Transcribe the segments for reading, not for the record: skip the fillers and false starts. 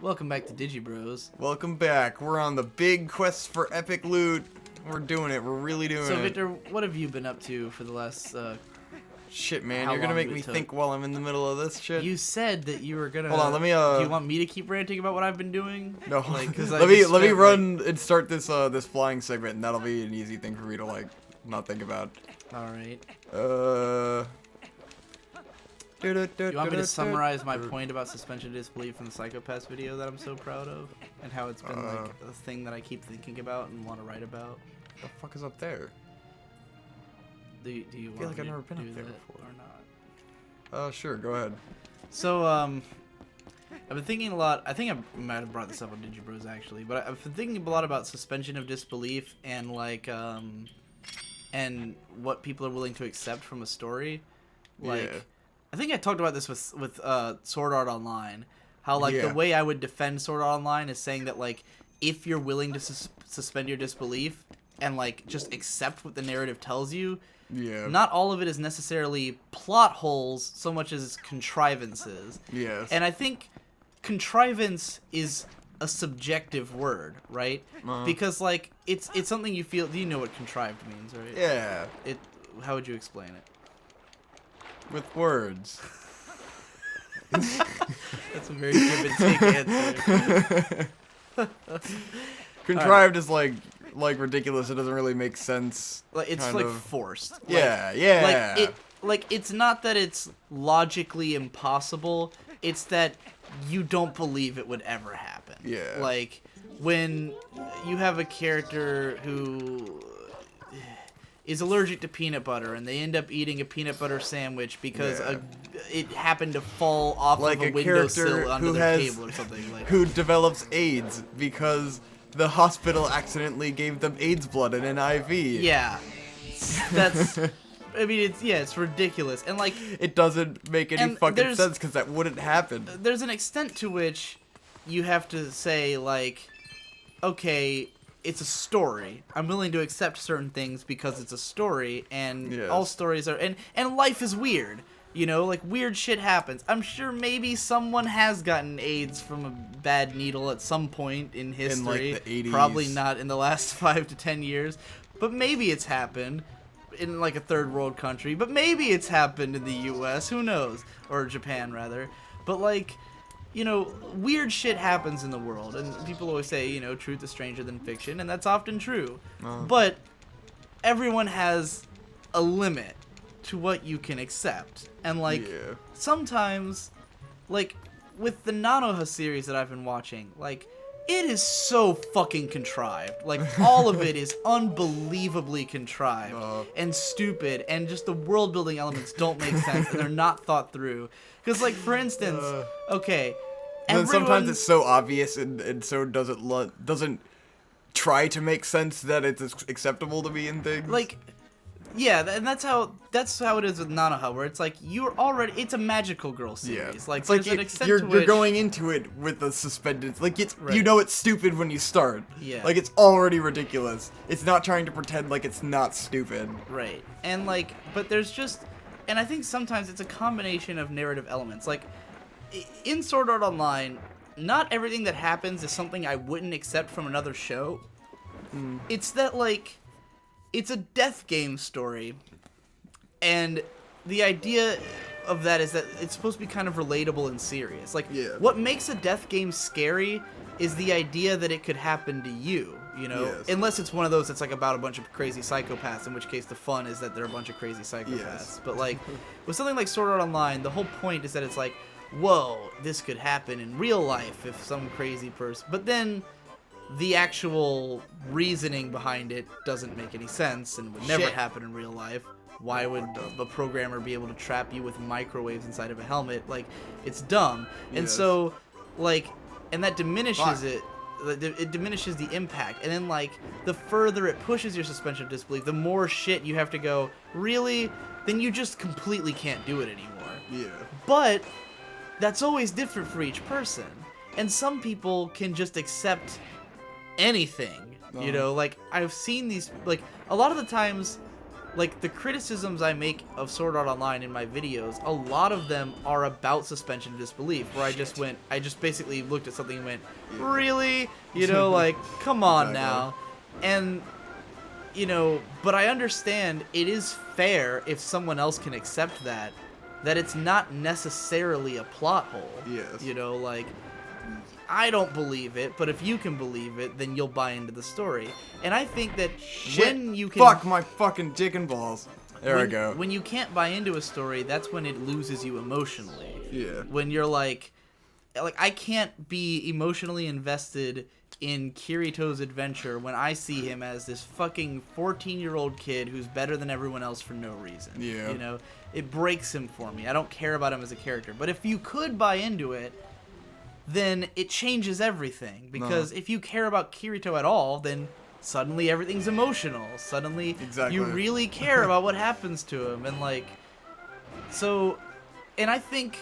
Welcome back to Digi Bros. Welcome back. We're on the big quest for epic loot. We're doing it. We're really doing it. So, Victor, what have you been up to for the last, Shit, man. how You're gonna long make did me it take? think while I'm in the middle of this shit? You said that you were gonna... Hold on, let me, Do you want me to keep ranting about what I've been doing? No. Like, 'cause I let me just spent, run and start this, this flying segment, and that'll be an easy thing for me to, like, not think about. Alright. You You want me to summarize my point about suspension of disbelief from the Psychopaths video that I'm so proud of? And how it's been, like, a thing that I keep thinking about and want to write about? What the fuck is up there? Do you I feel want like me I've never to been do up there that before. or not? Sure, go ahead. So, I've been thinking a lot. I think I might have brought this up on Digi Bros actually, but I've been thinking a lot about suspension of disbelief and like, and what people are willing to accept from a story. Like, Yeah. I think I talked about this with Sword Art Online. How like the Yeah. way I would defend Sword Art Online is saying that like if you're willing to suspend your disbelief and like just accept what the narrative tells you. Yeah. Not all of it is necessarily plot holes so much as contrivances. Yes. And I think contrivance is a subjective word, right? Because like it's something you feel. Do you know what contrived means, right? Yeah. How would you explain it? With words. That's a very give and take answer. Contrived is like ridiculous. It doesn't really make sense. Like it's kind like of. forced. Like, Yeah. Like it's not that it's logically impossible. It's that you don't believe it would ever happen. Yeah. Like when you have a character who is allergic to peanut butter and they end up eating a peanut butter sandwich because it happened to fall off Like of a a character windowsill onto who their has- table or something. Like Who develops AIDS because the hospital accidentally gave them AIDS blood in an IV. yeah, that's. I mean, it's ridiculous and like. It doesn't make any And fucking there's- sense because that wouldn't happen. There's an extent to which you have to say, like, okay, it's a story. I'm willing to accept certain things because it's a story, and Yes. all stories are... And life is weird, you know? Like, weird shit happens. I'm sure maybe someone has gotten AIDS from a bad needle at some point in history. like, the 80s. Probably not in the last 5 to 10 years, but maybe it's happened in, like, a third world country, but maybe it's happened in the U.S., who knows? Or Japan, rather. But, like... You know, weird shit happens in the world, and people always say, you know, truth is stranger than fiction, and that's often true. But everyone has a limit to what you can accept. And, like, Yeah. sometimes, like, with the Nanoha series that I've been watching, like, it is so fucking contrived. Like, all of it is unbelievably contrived and stupid, and just the world-building elements don't make sense, and they're not thought through. Because, like, for instance, okay, And then sometimes everyone- it's so obvious and so doesn't try to make sense that it's acceptable to be in things. like, yeah, and that's how it is with Nanoha, where it's like it's a magical girl yeah, series. Like, it's like there's an extent you're to which, going into it with the suspended. Like it's Right. you know it's stupid when you start. Yeah. Like it's already ridiculous. It's not trying to pretend like it's not stupid. right, and like, but there's just, and I think sometimes it's a combination of narrative elements. Like, in Sword Art Online, not everything that happens is something I wouldn't accept from another show. It's that, like, it's a death game story, and the idea of that is that it's supposed to be kind of relatable and serious. Like, Yeah. what makes a death game scary is the idea that it could happen to you, you know? Yes. Unless it's one of those that's, like, about a bunch of crazy psychopaths, in which case the fun is that they're a bunch of crazy psychopaths. Yes. But, like, with something like Sword Art Online, the whole point is that it's like, whoa, this could happen in real life if some crazy person... But then the actual reasoning behind it doesn't make any sense and would never Shit. happen in real life. Why would a programmer be able to trap you with microwaves inside of a helmet? Like, it's dumb. And Yes. so, like, and that diminishes Fuck. it. It diminishes the impact. And then, like, the further it pushes your suspension of disbelief, the more shit you have to go, really? Then you just completely can't do it anymore. Yeah. But that's always different for each person. And some people can just accept anything. You know, like, I've seen these, like, a lot of the times, like the criticisms I make of Sword Art Online in my videos, a lot of them are about suspension of disbelief, where I just basically looked at something and went, really? You know, like, come on now. And, you know, but I understand it is fair if someone else can accept that it's not necessarily a plot hole. Yes. You know, like, I don't believe it, but if you can believe it, then you'll buy into the story. And I think that when you can... Fuck my fucking dick and balls. There we go. When you can't buy into a story, that's when it loses you emotionally. Yeah. When you're like, I can't be emotionally invested in Kirito's adventure when I see him as this fucking 14-year-old kid who's better than everyone else for no reason. Yeah. You know? It breaks him for me. I don't care about him as a character. But if you could buy into it, then it changes everything. Because if you care about Kirito at all, then suddenly everything's emotional. Suddenly you really care about what happens to him. And like, so, and I think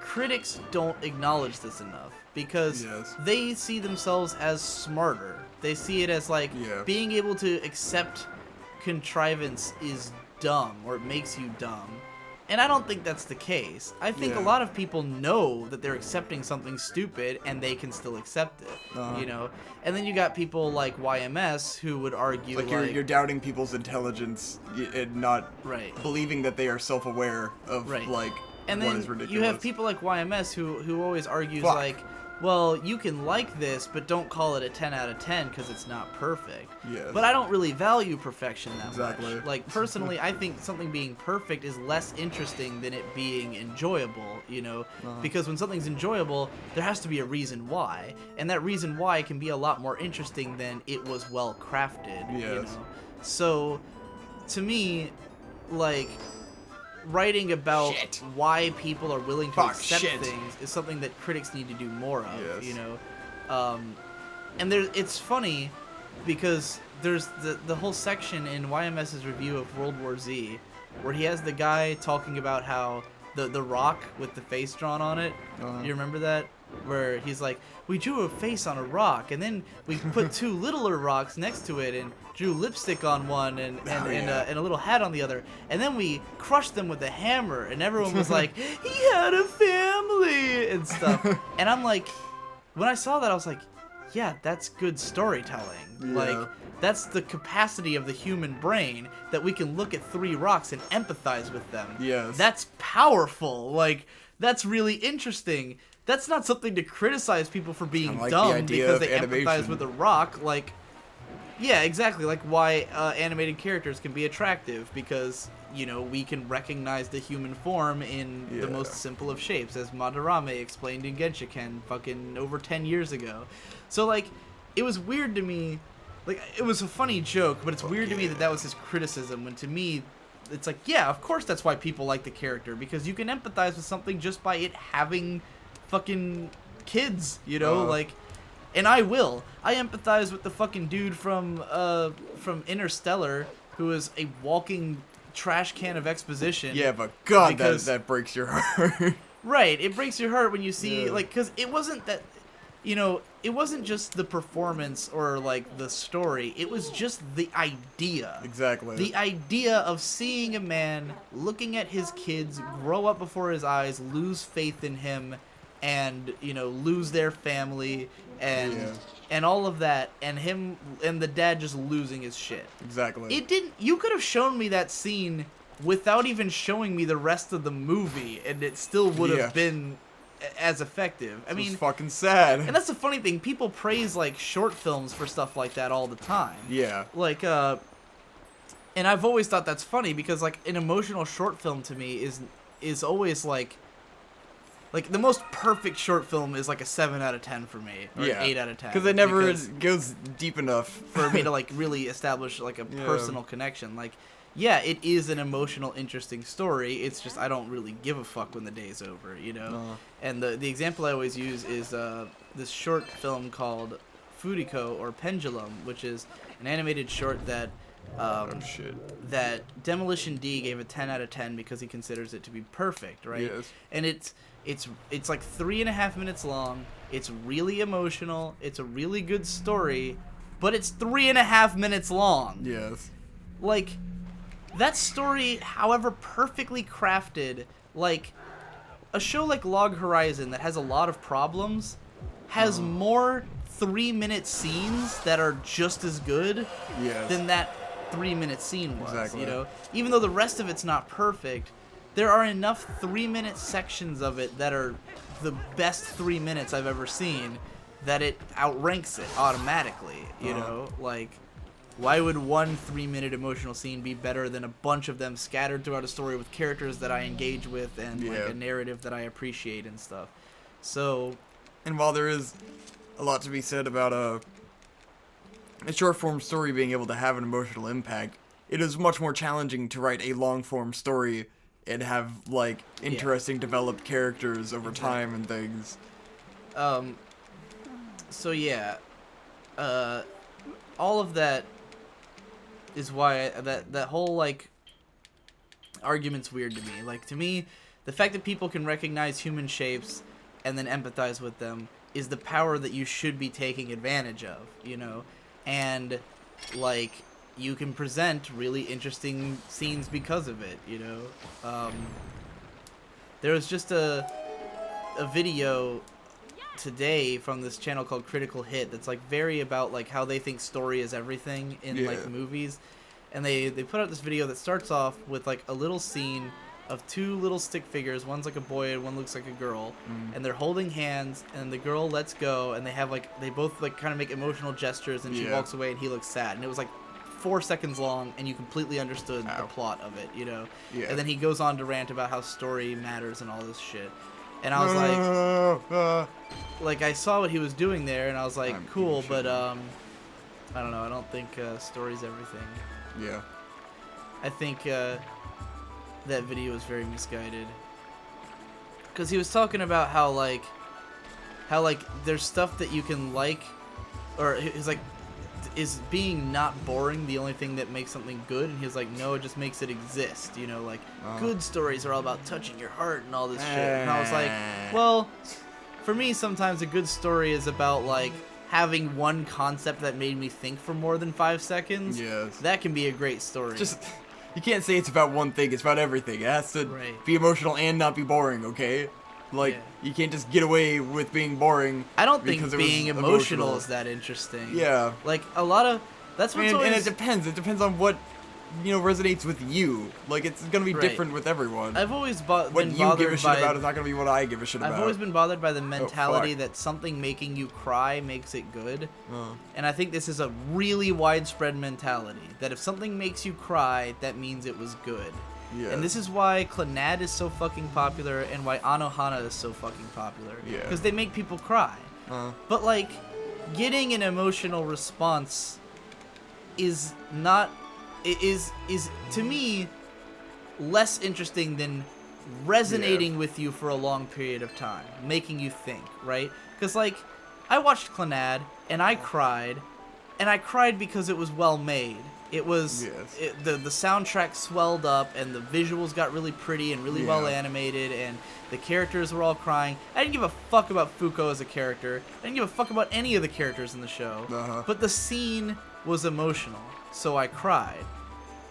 critics don't acknowledge this enough. Because they see themselves as smarter. They see it as like, being able to accept contrivance is dumb, or it makes you dumb. And I don't think that's the case. I think a lot of people know that they're accepting something stupid and they can still accept it, you know? And then you got people like YMS who would argue like... You're doubting people's intelligence and not believing that they are self-aware of, like, and what then is ridiculous. You have people like YMS who always argues like, well, you can like this, but don't call it a 10 out of 10 because it's not perfect. Yes. But I don't really value perfection that Exactly. much. Like, personally, I think something being perfect is less interesting than it being enjoyable, you know? Because when something's enjoyable, there has to be a reason why. And that reason why can be a lot more interesting than it was well crafted, you know? So, to me, like... writing about why people are willing to accept things is something that critics need to do more of, you know? And it's funny because there's the whole section in YMS's review of World War Z where he has the guy talking about how the rock with the face drawn on it, you remember that? Where he's like, we drew a face on a rock, and then we put two littler rocks next to it, and drew lipstick on one, and a little hat on the other, and then we crushed them with a hammer, and everyone was like, he had a family, and stuff. And I'm like, when I saw that, I was like, yeah, that's good storytelling. Like, that's the capacity of the human brain, that we can look at three rocks and empathize with them. That's powerful. Like, that's really interesting. That's not something to criticize people for being dumb because they empathize with a rock. Like, yeah, exactly. Like why animated characters can be attractive because, you know, we can recognize the human form in the most simple of shapes, as Madarame explained in Genshiken fucking over 10 years ago. So, like, it was weird to me. Like, it was a funny joke, but it's weird to me that was his criticism, when to me, it's like, yeah, of course that's why people like the character, because you can empathize with something just by it having fucking kids, you know, like, and I empathize with the fucking dude from Interstellar, who is a walking trash can of exposition. Yeah, but God, that breaks your heart. Right, it breaks your heart when you see, like, because it wasn't that, you know, it wasn't just the performance or, like, the story. It was just the idea. Exactly. The idea of seeing a man looking at his kids grow up before his eyes, lose faith in him, and, you know, lose their family, and all of that, and him and the dad just losing his shit. Exactly. It didn't. You could have shown me that scene without even showing me the rest of the movie, and it still would have been as effective. I mean, it's fucking sad. And that's the funny thing. People praise like short films for stuff like that all the time. Yeah. Like, and I've always thought that's funny because like an emotional short film to me is always like the most perfect short film is like a 7 out of 10 for me, or an 8 out of 10. Because it never goes deep enough for me to like really establish like a personal connection. Like, yeah, it is an emotional, interesting story. It's just I don't really give a fuck when the day's over, you know. And the example I always use is this short film called Furiko or Pendulum, which is an animated short that that Demolition D gave a 10 out of 10 because he considers it to be perfect, right? Yes. And it's like 3.5 minutes long. It's really emotional. It's a really good story, but it's 3.5 minutes long. Yes. Like, that story, however perfectly crafted, like a show like Log Horizon that has a lot of problems has more 3-minute scenes that are just as good than that 3-minute scene was. Exactly. You know, even though the rest of it's not perfect, there are enough 3-minute sections of it that are the best 3 minutes I've ever seen that it outranks it automatically. You know, like, why would one 3-minute emotional scene be better than a bunch of them scattered throughout a story with characters that I engage with and like a narrative that I appreciate and stuff? So, and while there is a lot to be said about a short form story being able to have an emotional impact, it is much more challenging to write a long form story and have like interesting developed characters over time and things. So yeah, all of that is why that whole like argument's weird to me. Like, to me, the fact that people can recognize human shapes and then empathize with them is the power that you should be taking advantage of, you know? And like, you can present really interesting scenes because of it, you know? There was just a video today from this channel called Critical Hit that's like very about like how they think story is everything in like movies, and they put out this video that starts off with like a little scene of two little stick figures. One's like a boy and one looks like a girl, and they're holding hands, and the girl lets go, and they both like kind of make emotional gestures, and she walks away and he looks sad, and it was like 4 seconds long, and you completely understood the plot of it, you know? And then he goes on to rant about how story matters and all this shit. And I was like, I saw what he was doing there, and I was like, cool, but, I don't know, I don't think, story's everything. Yeah. I think, that video was very misguided. Because he was talking about how, like, there's stuff that you can like, or he's like, is being not boring the only thing that makes something good? And he's like, no, it just makes it exist, you know, like, good stories are all about touching your heart and all this shit. And I was like, well, for me, sometimes a good story is about, like, having one concept that made me think for more than 5 seconds. Yes. That can be a great story. Just, you can't say it's about one thing, it's about everything. It has to be emotional and not be boring, okay? Like, you can't just get away with being boring. I don't think being emotional is that interesting. Yeah. Like, a lot of... That's what's always... And it depends. It depends on what, you know, resonates with you. Like, it's going to be different with everyone. I've always been bothered by... What you give a shit about is not going to be what I give a shit about. I've always been bothered by the mentality that something making you cry makes it good. And I think this is a really widespread mentality. That if something makes you cry, that means it was good. Yeah. And this is why Clannad is so fucking popular and why Anohana is so fucking popular. Yeah. Because they make people cry. But, like, getting an emotional response is not... is to me, less interesting than resonating with you for a long period of time. Making you think, right? Because, like, I watched Clannad, and I cried because it was well made. It was the soundtrack swelled up, and the visuals got really pretty and really well animated, and the characters were all crying. I didn't give a fuck about Fuko as a character. I didn't give a fuck about any of the characters in the show. But the scene was emotional, so I cried.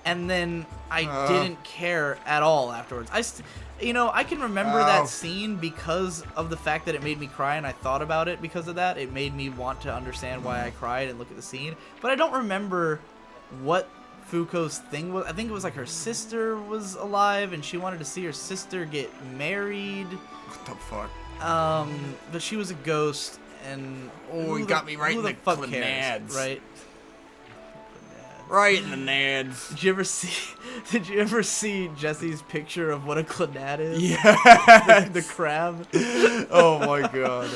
And then I didn't care at all afterwards. You know, I can remember that scene because of the fact that it made me cry, and I thought about it because of that. It made me want to understand why I cried and look at the scene. But I don't remember what Fuko's thing was. I think it was like her sister was alive, and she wanted to see her sister get married. What the fuck? But she was a ghost, and you got me right in the fuck nads. Cares, right? Right in the nads. Did you ever see Jesse's picture of what a Clannad is? Yeah. The crab. Oh my god.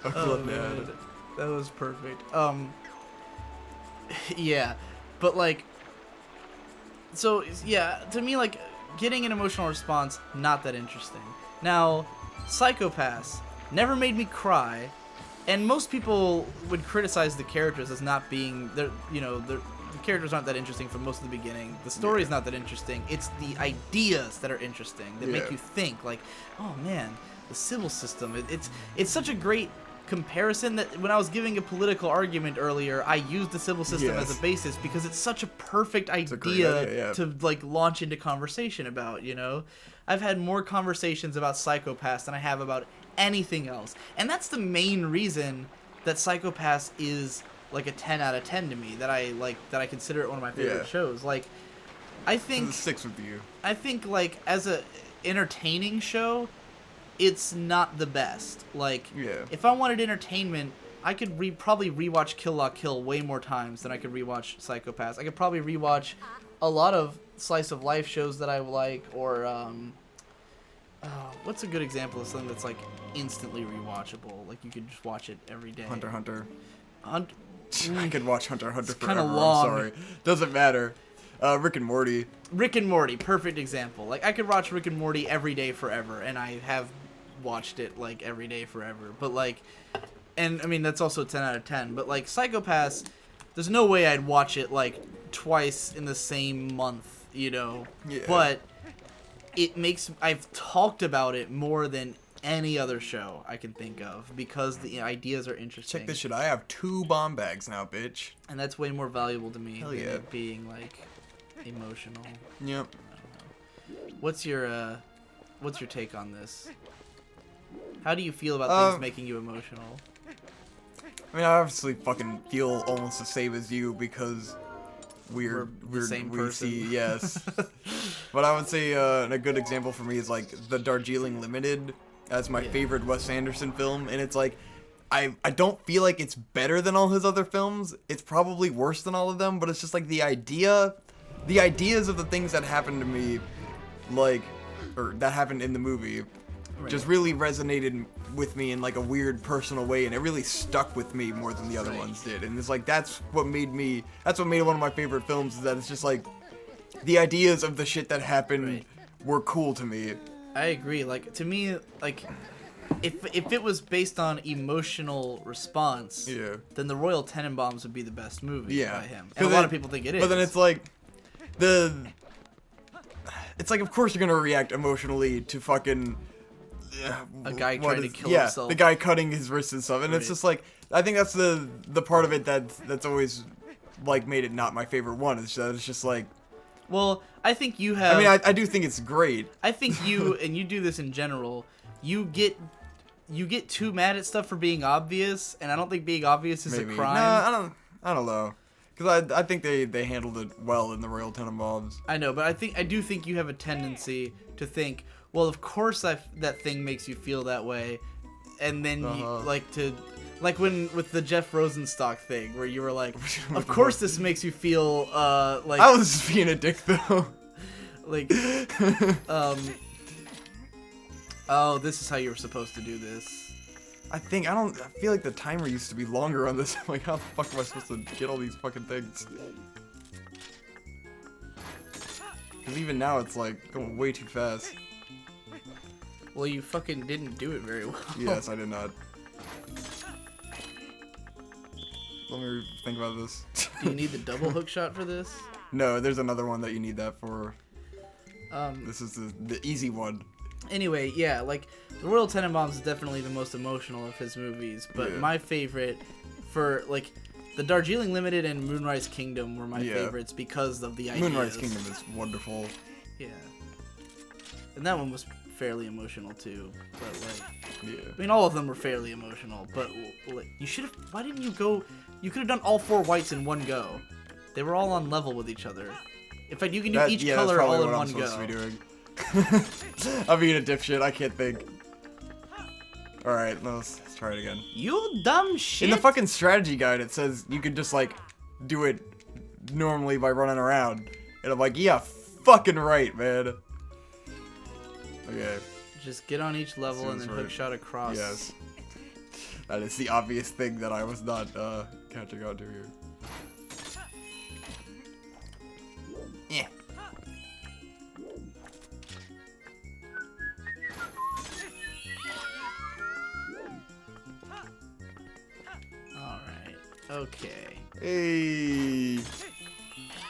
A Clannad. Man. That was perfect. Yeah. But like, so yeah, to me, like, getting an emotional response, not that interesting. Now, Psychopaths never made me cry, and most people would criticize the characters as not being, the characters aren't that interesting from most of the beginning. The story is not that interesting. It's the ideas that are interesting, that make you think, like, oh man, the civil system, it's such a great comparison that when I was giving a political argument earlier, I used the civil system Yes. as a basis because it's such a perfect a great idea idea, yeah. to like launch into conversation about, you know? I've had more conversations about Psycho-Pass than I have about anything else. And that's the main reason that Psycho-Pass is like a 10 out of 10 to me, that I consider it one of my favorite Yeah. shows. Like, I think It sticks with you. I think like as a entertaining show, it's not the best. Like, Yeah. if I wanted entertainment, I could probably rewatch Kill La Kill way more times than I could rewatch Psycho-Pass. I could probably rewatch a lot of slice of life shows that I like, or what's a good example of something that's like instantly rewatchable? Like you could just watch it every day. Hunter x Hunter. Hunt. I could watch Hunter x Hunter It's kinda forever. long. I'm sorry. Doesn't matter. Rick and Morty. Rick and Morty, perfect example. Like I could watch Rick and Morty every day forever, and I have watched it like every day forever. But like, and I mean that's also 10 out of 10. But like Psycho-Pass, there's no way I'd watch it like twice in the same month, you know. Yeah. But I've talked about it more than any other show I can think of because the ideas are interesting. Check this shit. I have 2 bomb bags now, bitch. And that's way more valuable to me Hell than yeah. it being like emotional. Yep. What's your take on this? How do you feel about things making you emotional? I mean, I obviously fucking feel almost the same as you because We're the same we person. see, yes. But I would say a good example for me is like the Darjeeling Limited as my favorite Wes Anderson film, and it's like I don't feel like it's better than all his other films. It's probably worse than all of them, but it's just like the ideas of the things that happened to me, like, or that happened in the movie, just really resonated with me in like a weird personal way, and it really stuck with me more than the other ones did. And it's like that's what made it one of my favorite films, is that it's just like the ideas of the shit that happened were cool to me. I agree. Like to me, like if it was based on emotional response, then the Royal Tenenbaums would be the best movie by him. And a lot of people think it is. But then it's like it's like of course you're gonna react emotionally to fucking a guy trying to kill yeah, himself. the guy cutting his wrist and stuff, and it's just like I think that's the part of it that's always like made it not my favorite one. It's just like, well, I think you have. I mean, I do think it's great. I think you and you do this in general. You get too mad at stuff for being obvious, and I don't think being obvious is Maybe. a crime. No, I don't know. Because I think they handled it well in the Royal Tenenbaums. I know, but I do think you have a tendency to think, well, of course that thing makes you feel that way, and then you like when with the Jeff Rosenstock thing where you were like, of course this makes you feel like I was just being a dick though. Like oh, this is how you were supposed to do this. I feel like the timer used to be longer on this. I'm like, how the fuck am I supposed to get all these fucking things? Because even now it's like going way too fast. Well, you fucking didn't do it very well. Yes, I did not. Let me think about this. Do you need the double hook shot for this? No, there's another one that you need that for. Um, This is the easy one. Anyway, yeah, like, The Royal Tenenbaums is definitely the most emotional of his movies, but my favorite for, like, The Darjeeling Limited and Moonrise Kingdom were my favorites because of the ideas. Moonrise Kingdom is wonderful. Yeah. And that one was fairly emotional, too, but, like, I mean, all of them were fairly emotional, but, like, why didn't you go, you could have done all 4 whites in one go. They were all on level with each other. In fact, you can do each color all in one go. To be doing. I'm being a dipshit. I can't think. All right, let's try it again. You dumb shit. In the fucking strategy guide, it says you could just like do it normally by running around, and I'm like, yeah, fucking right, man. Okay. Just get on each level and then hook shot across. Yes. That is the obvious thing that I was not catching on to here. Yeah. Alright. Okay. Hey.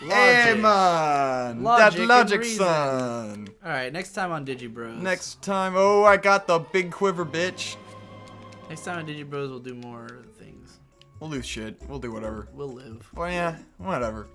Logic. Hey, man. Logic That logic, and reason. son. Alright, next time on Digi Bros. Next time. Oh, I got the big quiver, bitch. Next time on Digi Bros, we'll do more things. We'll do shit. We'll do whatever. We'll live. Well, yeah, whatever.